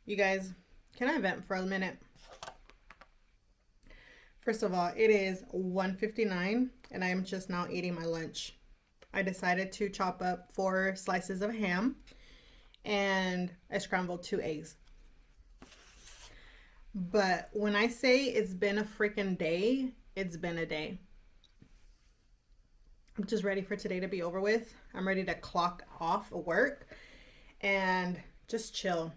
You guys, can I vent for a minute? First of all, it is 1:59 and I am just now eating my lunch. I decided to chop up 4 slices of ham and I scrambled 2 eggs. But when I say it's been a freaking day, it's been a day. I'm just ready for today to be over with. I'm ready to clock off work and just chill.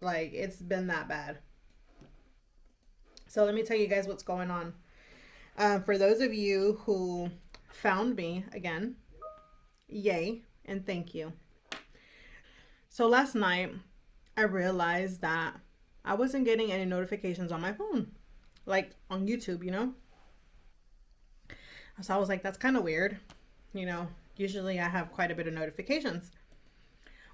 Like, it's been that bad. So let me tell you guys what's going on. For those of you who found me again, yay and thank you. So last night, I realized that I wasn't getting any notifications on my phone, like on YouTube, So I was like, that's kind of weird. Usually I have quite a bit of notifications.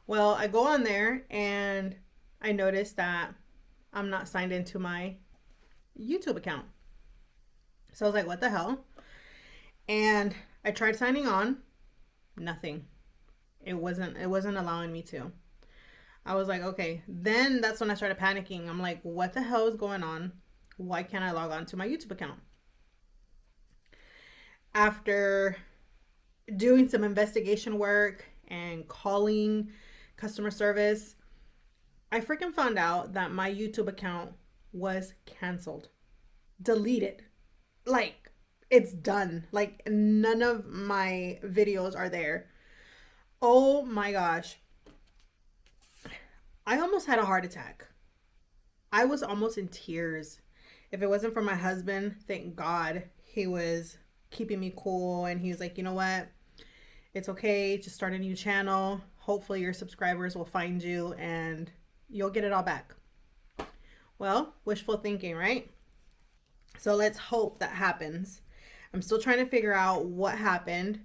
Well, I go on there and I noticed that I'm not signed into my YouTube account. So I was like, what the hell? And I tried signing on, nothing. It wasn't allowing me to. I was like, okay. Then that's when I started panicking. I'm like, what the hell is going on? Why can't I log on to my YouTube account? After doing some investigation work and calling customer service, I freaking found out that my YouTube account was canceled, deleted. Like, it's done. Like, none of my videos are there. Oh my gosh. I almost had a heart attack. I was almost in tears. If it wasn't for my husband, thank God, he was keeping me cool. And he was like, you know what? It's okay. Just start a new channel. Hopefully your subscribers will find you and you'll get it all back. Well, wishful thinking, right? So let's hope that happens. I'm still trying to figure out what happened.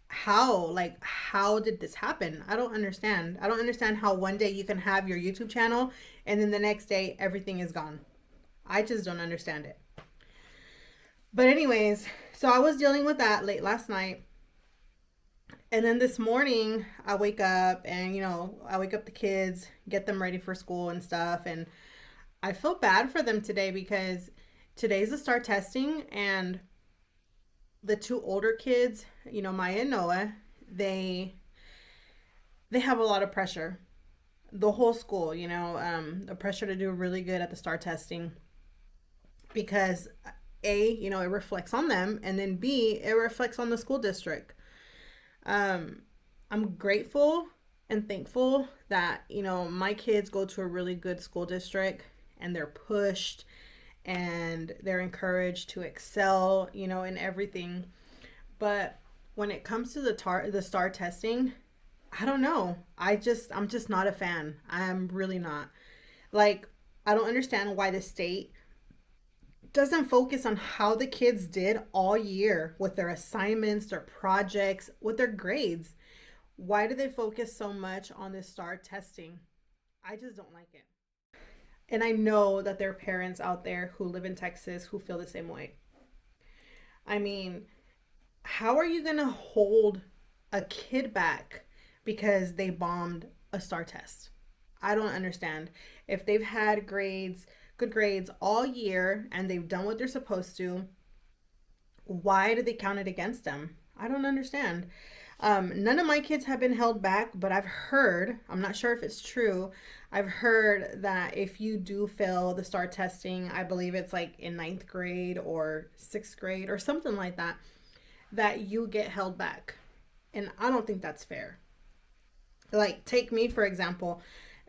How did this happen? I don't understand. I don't understand how one day you can have your YouTube channel and then the next day everything is gone. I just don't understand it. But anyways, so I was dealing with that late last night. And then this morning I wake up and, I wake up the kids, get them ready for school and stuff. And I feel bad for them today because today's the start testing and the 2 older kids, Maya and Noah, they have a lot of pressure. The whole school, the pressure to do really good at the STAR testing because A, it reflects on them, and then B, it reflects on the school district. I'm grateful and thankful that, my kids go to a really good school district and they're pushed and they're encouraged to excel, in everything. But when it comes to the STAR testing, I don't know. I'm just not a fan. I'm really not. Like, I don't understand why the state doesn't focus on how the kids did all year with their assignments, their projects, with their grades. Why do they focus so much on this STAR testing? I just don't like it. And I know that there are parents out there who live in Texas who feel the same way. I mean, how are you going to hold a kid back because they bombed a STAR test? I don't understand. If they've had good grades all year and they've done what they're supposed to, why did they count it against them? I don't understand. None of my kids have been held back, but I've heard, I'm not sure if it's true, I've heard that if you do fail the STAR testing, I believe it's like in 9th grade or 6th grade or something like that, that you get held back. And I don't think that's fair. Like, take me, for example,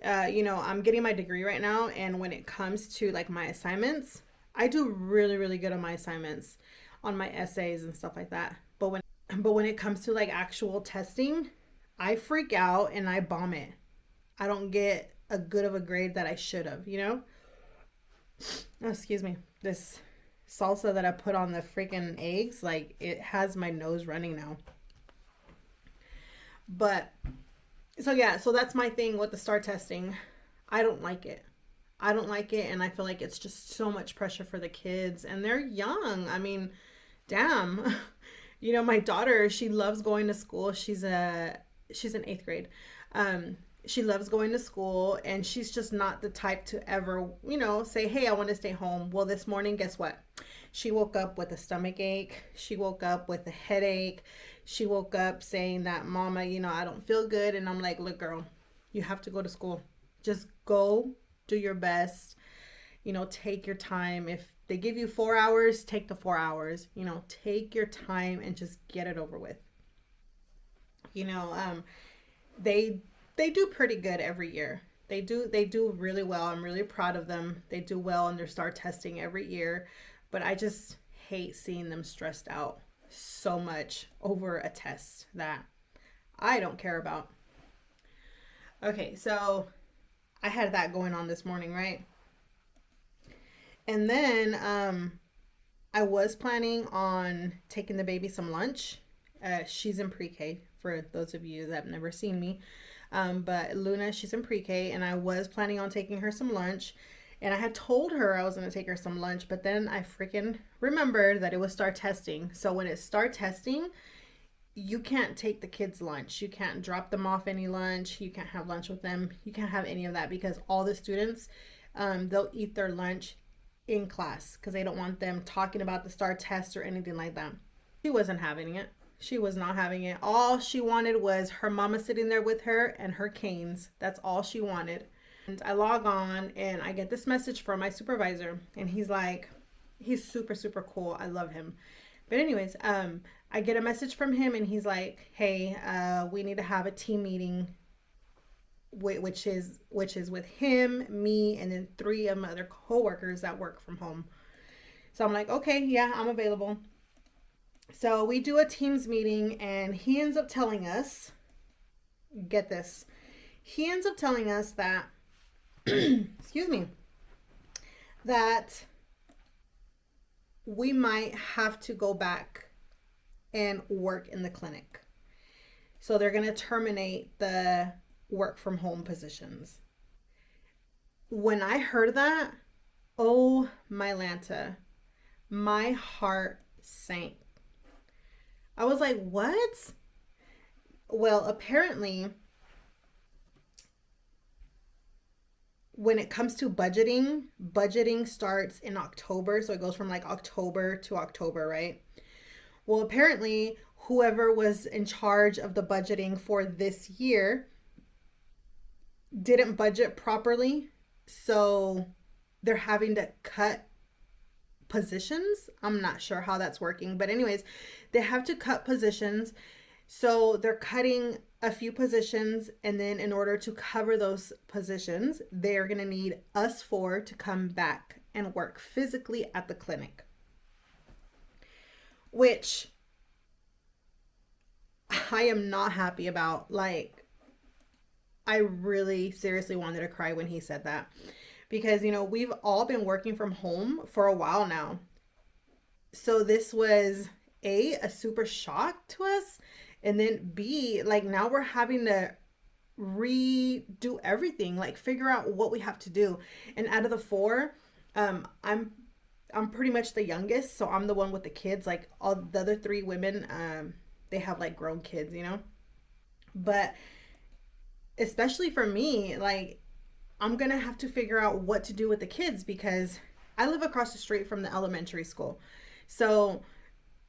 I'm getting my degree right now. And when it comes to like my assignments, I do really, really good on my assignments, on my essays and stuff like that. But when it comes to like actual testing, I freak out and I bomb it. I don't get a good of a grade that I should have, Oh, excuse me. This salsa that I put on the freaking eggs, like, it has my nose running now. But so yeah, so that's my thing with the STAR testing. I don't like it. I don't like it, and I feel like it's just so much pressure for the kids, and they're young. I mean, damn. My daughter, she loves going to school. She's in 8th grade. She loves going to school, and she's just not the type to ever, say, hey, I want to stay home. Well, this morning, guess what? She woke up with a stomach ache. She woke up with a headache. She woke up saying that, Mama, I don't feel good. And I'm like, look, girl, you have to go to school. Just go, do your best. Take your time. If they give you 4 hours, take the 4 hours. Take your time and just get it over with. They do pretty good every year. They do really well. I'm really proud of them. They do well in their STAR testing every year, but I just hate seeing them stressed out so much over a test that I don't care about. Okay, so I had that going on this morning, right? And then I was planning on taking the baby some lunch. She's in pre-K, for those of you that have never seen me. But Luna, she's in pre-K, and I was planning on taking her some lunch. And I had told her I was going to take her some lunch, but then I freaking remembered that it was STAR testing. So when it's STAR testing, you can't take the kids' lunch. You can't drop them off any lunch. You can't have lunch with them. You can't have any of that, because all the students, they'll eat their lunch in class because they don't want them talking about the STAR test or anything like that. She wasn't having it. She was not having it. All she wanted was her mama sitting there with her and her canes. That's all she wanted. And I log on and I get this message from my supervisor, and he's super, super cool. I love him. But anyways, I get a message from him, and he's like, hey, we need to have a team meeting, which is with him, me, and then 3 of my other coworkers that work from home. So I'm like, okay, yeah, I'm available. So we do a Teams meeting, and he ends up telling us, get this, he ends up telling us that, excuse me, that we might have to go back and work in the clinic. So they're going to terminate the work from home positions. When I heard that, oh my Lanta, my heart sank. I was like, what? Well, apparently, when it comes to budgeting starts in October. So it goes from like October to October, right? Well, apparently, whoever was in charge of the budgeting for this year didn't budget properly. So they're having to cut positions. I'm not sure how that's working, but anyways, they have to cut positions. So they're cutting a few positions, and then in order to cover those positions, they're going to need us 4 to come back and work physically at the clinic, which I am not happy about. Like, I really seriously wanted to cry when he said that, because, we've all been working from home for a while now. So this was a super shock to us. And then B, like, now we're having to redo everything, like figure out what we have to do. And out of the 4, I'm pretty much the youngest. So I'm the one with the kids. Like, all the other 3 women, they have like grown kids, but especially for me, like, I'm going to have to figure out what to do with the kids, because I live across the street from the elementary school. So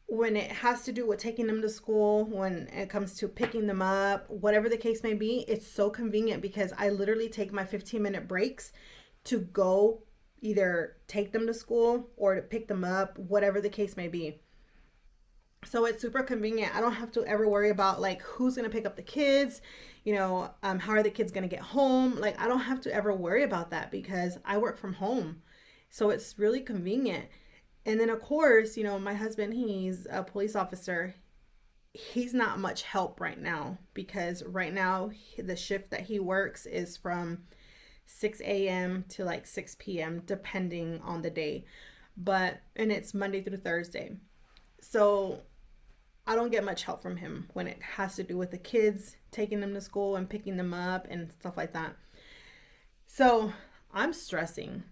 when it has to do with taking them to school, when it comes to picking them up, whatever the case may be, it's so convenient, because I literally take my 15-minute breaks to go either take them to school or to pick them up, whatever the case may be. So it's super convenient. I don't have to ever worry about like who's going to pick up the kids, how are the kids going to get home? Like, I don't have to ever worry about that because I work from home. So it's really convenient. And then of course, my husband, he's a police officer. He's not much help right now, because right now the shift that he works is from 6 a.m. to like 6 p.m. depending on the day. And it's Monday through Thursday. So I don't get much help from him when it has to do with the kids, taking them to school and picking them up and stuff like that. So I'm stressing.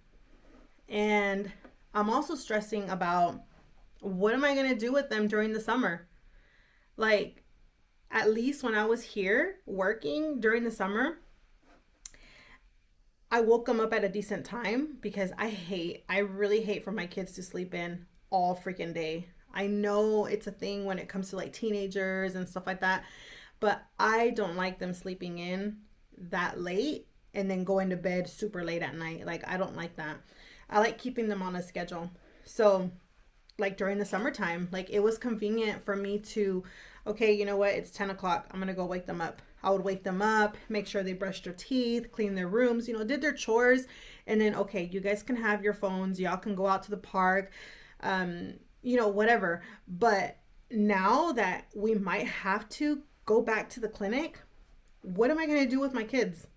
And I'm also stressing about, what am I going to do with them during the summer? Like, at least when I was here working during the summer, I woke them up at a decent time because I really hate for my kids to sleep in all freaking day. I know it's a thing when it comes to like teenagers and stuff like that, but I don't like them sleeping in that late and then going to bed super late at night. Like, I don't like that. I like keeping them on a schedule. So, like during the summertime, like it was convenient for me to, okay, you know what? It's 10 o'clock. I'm going to go wake them up. I would wake them up, make sure they brushed their teeth, clean their rooms, did their chores. And then, okay, you guys can have your phones. Y'all can go out to the park, whatever. But now that we might have to go back to the clinic, what am I going to do with my kids?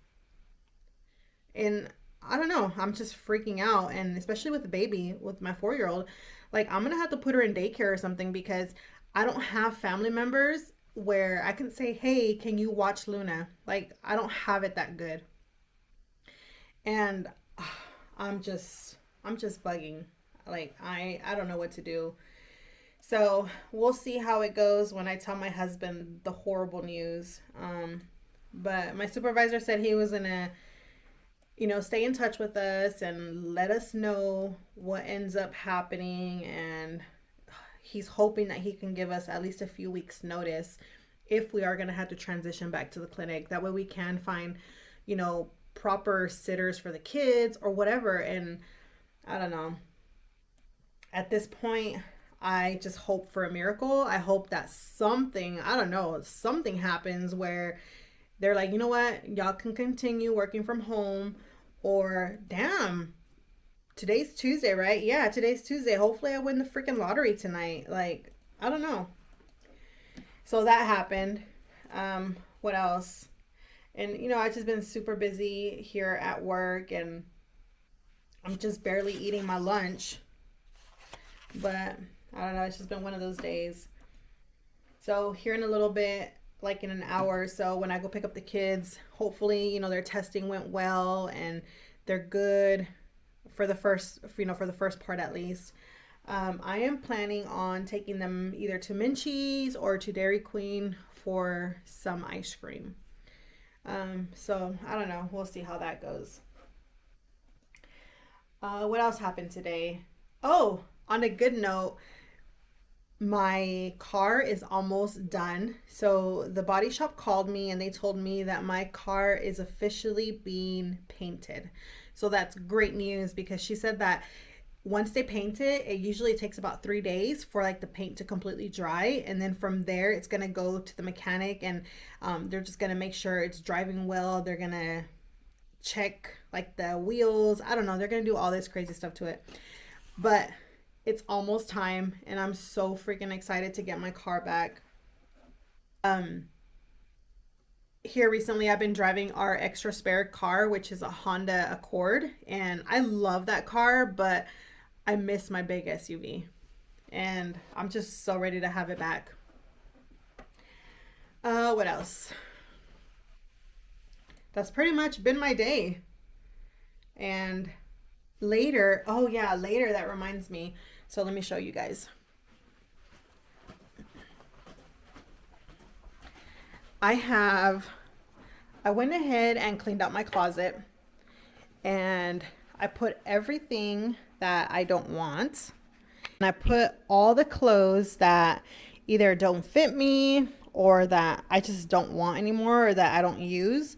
And I don't know. I'm just freaking out. And especially with the baby, with my 4-year-old, like I'm going to have to put her in daycare or something because I don't have family members where I can say, hey, can you watch Luna? Like, I don't have it that good. And I'm just bugging. Like, I don't know what to do. So we'll see how it goes when I tell my husband the horrible news. But my supervisor said he was gonna, stay in touch with us and let us know what ends up happening. And he's hoping that he can give us at least a few weeks notice if we are going to have to transition back to the clinic. That way we can find, proper sitters for the kids or whatever. And I don't know. At this point, I just hope for a miracle. I hope that something happens where they're like, you know what? Y'all can continue working from home. Or, damn, today's Tuesday, right? Yeah, today's Tuesday. Hopefully I win the freaking lottery tonight. Like, I don't know. So that happened. What else? And, I've just been super busy here at work and I'm just barely eating my lunch. But, I don't know. It's just been one of those days. So here in a little bit, like in an hour or so, when I go pick up the kids, hopefully, their testing went well and they're good for the first part at least. I am planning on taking them either to Minchie's or to Dairy Queen for some ice cream. So I don't know. We'll see how that goes. What else happened today? Oh, on a good note, my car is almost done. So the body shop called me and they told me that my car is officially being painted. So that's great news because she said that once they paint it, it usually takes about 3 days for like the paint to completely dry. And then from there, it's going to go to the mechanic and they're just going to make sure it's driving well. They're going to check like the wheels. I don't know. They're going to do all this crazy stuff to it. But it's almost time and I'm so freaking excited to get my car back. Here recently I've been driving our extra spare car, which is a Honda Accord, and I love that car, but I miss my big SUV and I'm just so ready to have it back. What else? That's pretty much been my day. And later, that reminds me. So let me show you guys. I went ahead and cleaned out my closet and I put everything that I don't want. And I put all the clothes that either don't fit me or that I just don't want anymore or that I don't use.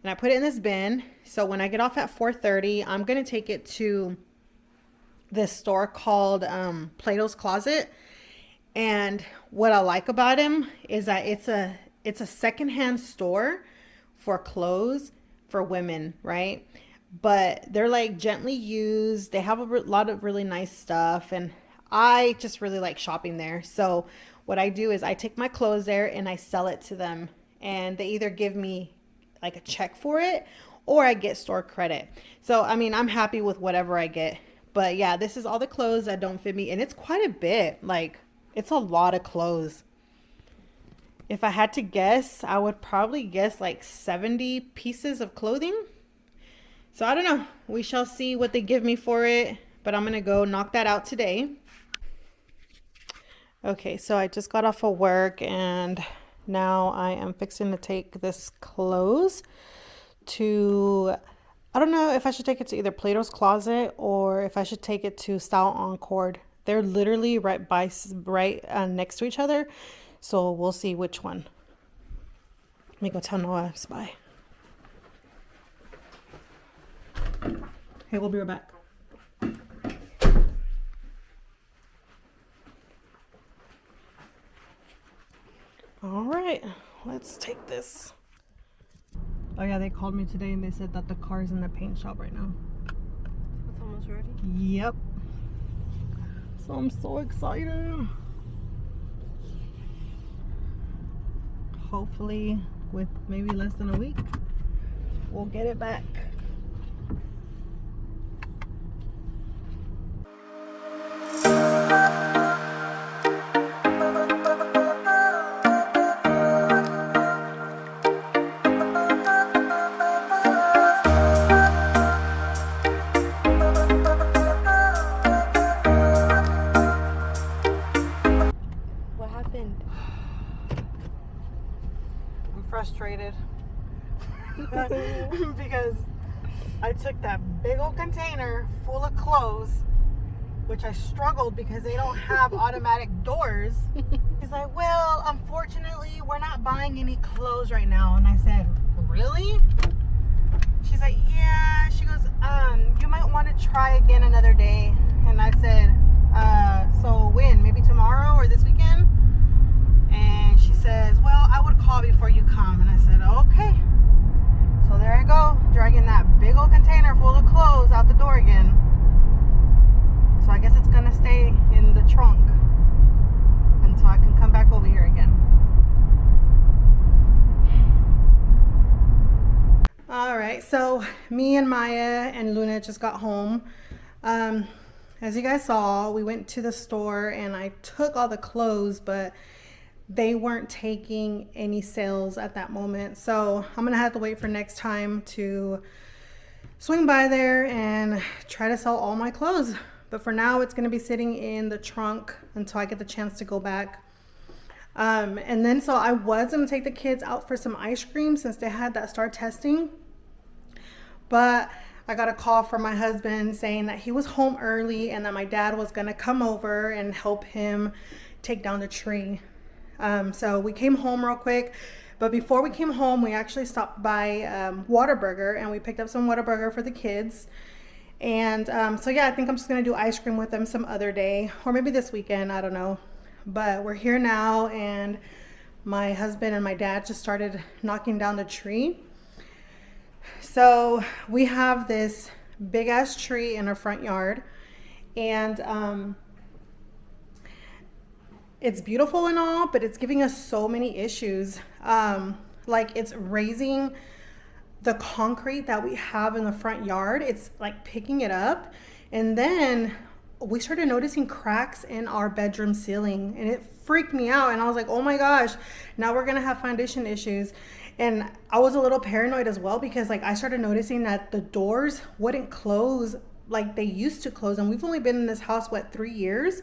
And I put it in this bin. So when I get off at 4:30, I'm going to take it to this store called Plato's Closet. And what I like about him is that it's a secondhand store for clothes for women, right? But they're like gently used. They have a lot of really nice stuff and I just really like shopping there. So what I do is I take my clothes there and I sell it to them and they either give me like a check for it or I get store credit. So I mean, I'm happy with whatever I get. But yeah, this is all the clothes that don't fit me and it's quite a bit. Like, it's a lot of clothes. If I had to guess, I would probably guess like 70 pieces of clothing. So I don't know. We shall see what they give me for it. But I'm going to go knock that out today. Okay, so I just got off of work and now I am fixing to take this clothes to I don't know if I should take it to either Plato's Closet or if I should take it to Style Encore. They're literally right next to each other. So we'll see which one. Let me go tell Noah bye. Hey, we'll be right back. All right, let's take this. Oh yeah, they called me today and they said that the car's in the paint shop right now. It's almost ready? Yep. So I'm so excited. Hopefully with maybe less than a week, we'll get it back. Frustrated because I took that big old container full of clothes, which I struggled because they don't have automatic doors. He's like, well, unfortunately, we're not buying any clothes right now. And I said, really? She's like, yeah. She goes, you might want to try again another day. And I said, so when? Maybe tomorrow or this weekend? And she says, well, I would call before you come. And I said, okay. So there I go, dragging that big old container full of clothes out the door again. So I guess it's gonna stay in the trunk until I can come back over here again. All right, so me and Maya and Luna just got home. As you guys saw, we went to the store and I took all the clothes, but they weren't taking any sales at that moment. So I'm gonna have to wait for next time to swing by there and try to sell all my clothes. But for now, it's gonna be sitting in the trunk until I get the chance to go back. And then so I was gonna take the kids out for some ice cream since they had that start testing. But I got a call from my husband saying that he was home early and that my dad was gonna come over and help him take down the tree. So we came home real quick, but before we came home, we actually stopped by Whataburger and we picked up some Whataburger for the kids. And so yeah, I think I'm just gonna do ice cream with them some other day, or maybe this weekend, I don't know. But we're here now and my husband and my dad just started knocking down the tree. So we have this big ass tree in our front yard, and it's beautiful and all, but it's giving us so many issues. Like it's raising the concrete that we have in the front yard. It's like picking it up. And then we started noticing cracks in our bedroom ceiling and it freaked me out. And I was like, oh my gosh, now we're gonna have foundation issues. And I was a little paranoid as well because like I started noticing that the doors wouldn't close like they used to close. And we've only been in this house, 3 years?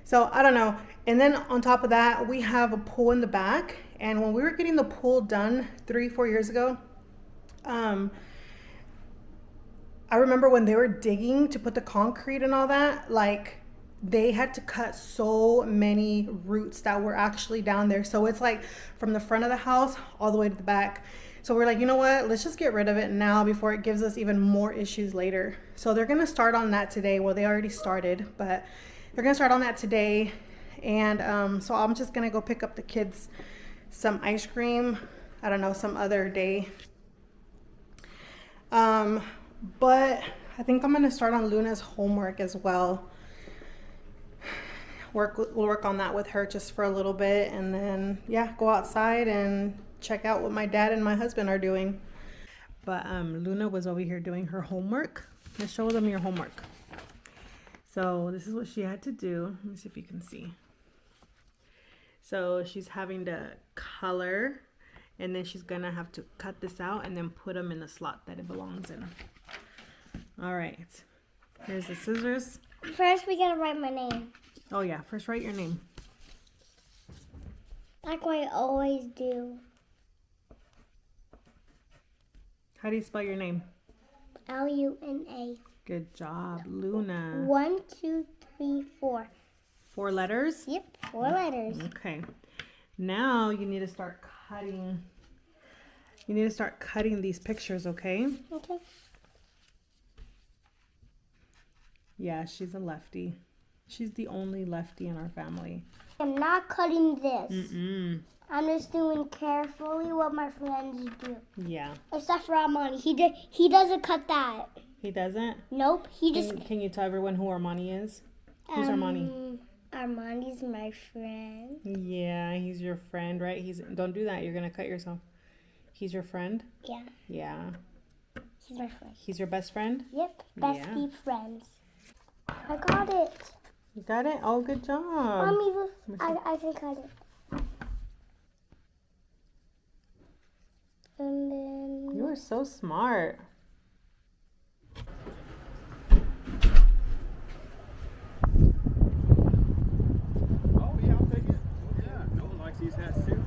So I don't know. And then on top of that, we have a pool in the back. And when we were getting the pool done 3-4 years ago, I remember when they were digging to put the concrete and all that, like they had to cut so many roots that were actually down there. So it's like from the front of the house all the way to the back. So we're like, you know what, let's just get rid of it now before it gives us even more issues later. So they're gonna start on that today. Well, they already started, but they're gonna start on that today. And so I'm just gonna go pick up the kids some ice cream, I don't know, some other day. But I think I'm gonna start on Luna's homework as well. We'll work on that with her just for a little bit, and then yeah, go outside and check out what my dad and my husband are doing. But Luna was over here doing her homework. Let's show them your homework. So this is what she had to do. Let me see if you can see. So she's having to color, and then she's gonna have to cut this out and then put them in the slot that it belongs in. All right, here's the scissors. First, we gotta write my name. Oh yeah, first write your name. Like I always do. How do you spell your name? Luna. Good job, Luna. 1, 2, 3, 4. 4 letters? Yep, 4 letters. Okay. Now you need to start cutting. You need to start cutting these pictures, okay? Okay. Yeah, she's a lefty. She's the only lefty in our family. I'm not cutting this. Mm-mm. I'm just doing carefully what my friends do. Yeah. Except for Armani. He doesn't cut that. He doesn't? Nope. He just... Can you tell everyone who Armani is? Who's Armani? Armani's my friend. Yeah, he's your friend, right? Don't do that. You're going to cut yourself. He's your friend? Yeah. Yeah. He's my friend. He's your best friend? Yep. Bestie friends. I got it. You got it? Oh, good job. Mommy, look. I can cut it. And then... You are so smart. Oh, yeah, I'll take it. Yeah, Noah likes these hats too.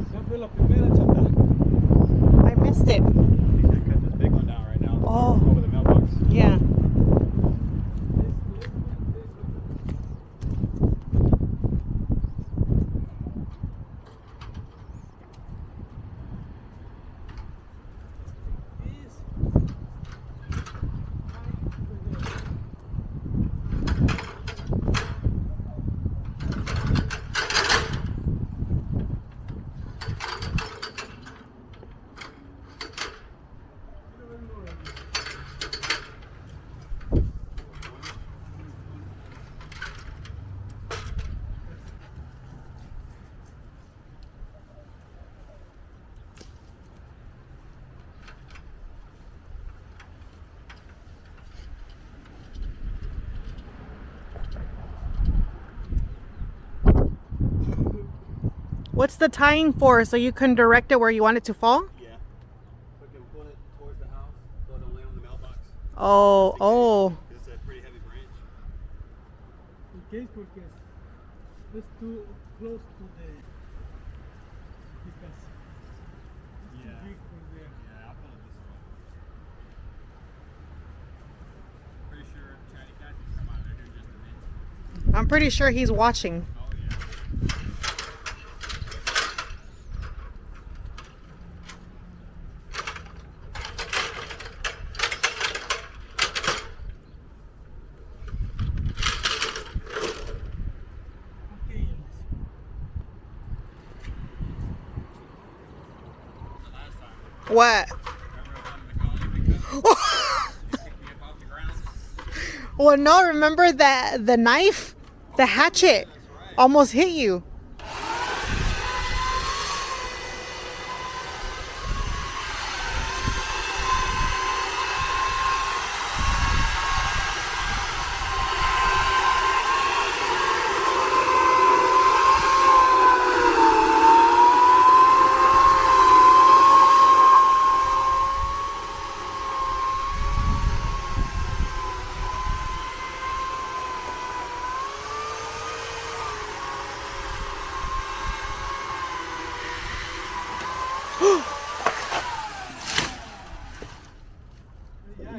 Esa fue la primera chata. I missed it. He's gonna cut this big one down right now. Oh. Over the mailbox. Yeah. What's the tying for? So you can direct it where you want it to fall? Yeah. So we can pull it towards the house so it don't land on the mailbox. Oh, oh. It's a pretty heavy branch. In case porque it's too close to the because it's Yeah. too big for there. Yeah, I'll pull it this way. Pretty sure Chatty Cat can come out of there in just a minute. I'm pretty sure he's watching. Oh, yeah. Okay, The last time. What? Remember I wanted to call you because you picked me up off the ground? Well, no, remember that the knife? The hatchet almost hit you.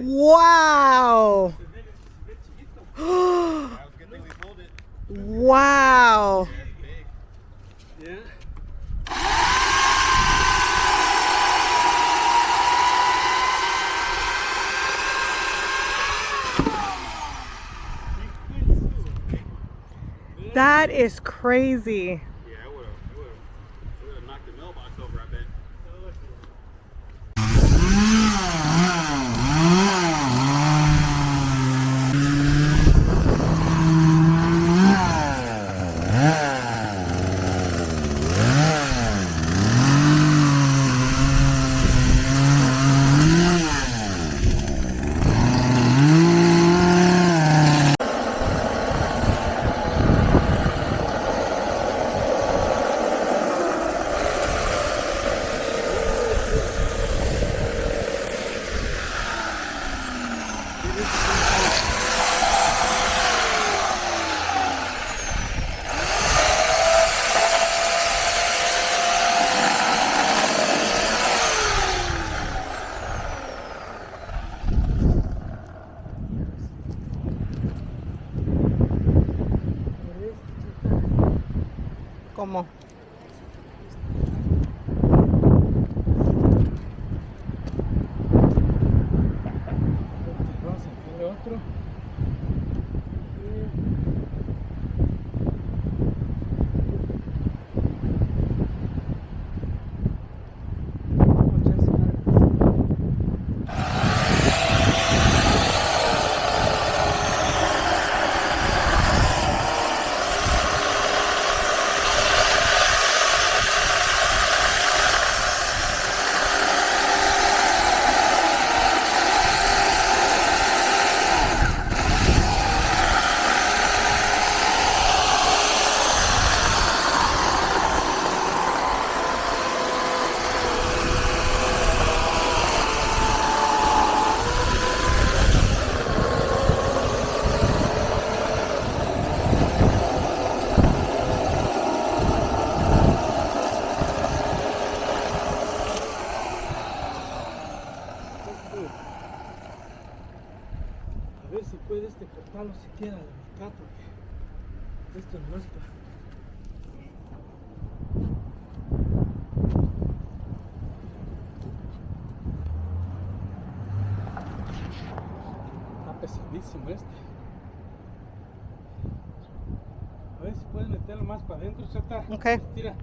Wow. That was a good thing we pulled it. Wow. Yeah, it's big. Yeah. That is crazy. Yeah, it would have knocked the mailbox over, I bet. que cortarlo siquiera de mitad porque esto no es para. Está pesadísimo este. A ver si puedes meterlo más para adentro, chata. Ok. Tira.